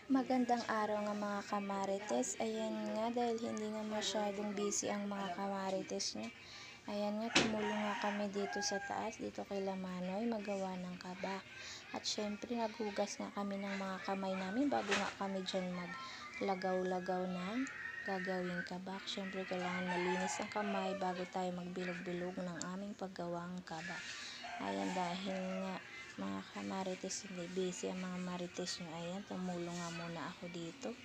Magandang araw nga mga kamarites. Ayan nga, dahil hindi nga masyadong busy ang mga kamarites nyo. Ayan nga, tumulong nga kami dito sa taas, dito kay Lamanoy, magawa ng kaba. At syempre, naghugas nga kami ng mga kamay namin bago nga kami dyan maglagaw-lagaw ng gagawing kabak. Syempre, kailangan malinis ang kamay bago tayo magbilog-bilog ng aming paggawang kaba. Ayan, dahil nga mga kamarites hindi busy ang mga marites nyo, ayan, tumulong nga muna ako dito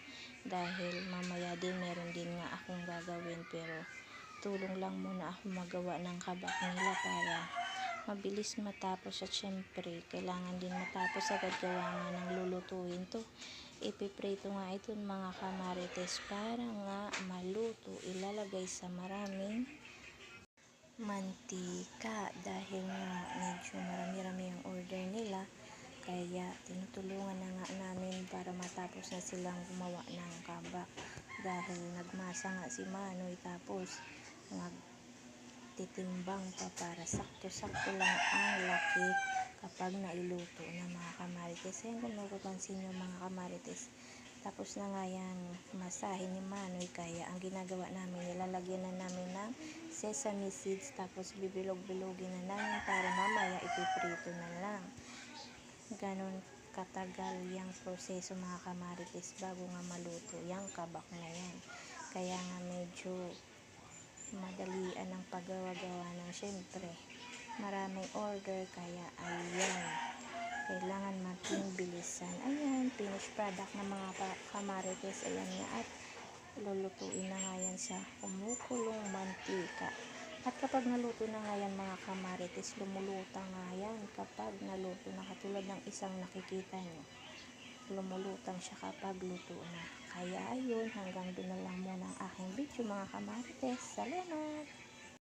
dahil mamaya din meron din nga akong gagawin, pero tulong lang muna ako magawa ng kabak nila para mabilis matapos. At syempre kailangan din matapos agad, gawa nga ng lulutuin to, ipiprito nga ito mga kamarites para nga maluto. Ilalagay sa maraming mantika dahil nga medyo marami-rami ang order nila, kaya tinutulungan na nga namin para matapos na silang gumawa ng kabak dahil nagmasa nga si Manoy, tapos nagtitimbang pa para sakto-sakto lang ang laki kapag nailuto na mga kamarites. Ayan, kung mapapansin nyo mga kamarites, tapos na nga yan masahin ni Manoy, kaya ang ginagawa namin, nilalagyan na namin ng sesame seeds, tapos bibilog-bilogin na namin para mamaya ipiprito na lang. Ganon katagal yung proseso mga kamarites bago nga maluto yung kabak na yan. Kaya nga medyo madalian ang paggawa-gawa ng syempre maraming order, kaya ayan, kailangan maging bilisan. Ayan, finished product ng mga kamarites. Ayan nga, at lulutuin na nga yan sa kumukulong mantika. At kapag naluto na nga yan mga kamarites, lumulutang nga yan kapag naluto na, katulad ng isang nakikita nyo, lumulutang siya kapag luto na. Kaya ayun, hanggang doon na lang muna ang aking video mga kamarites. Salamat!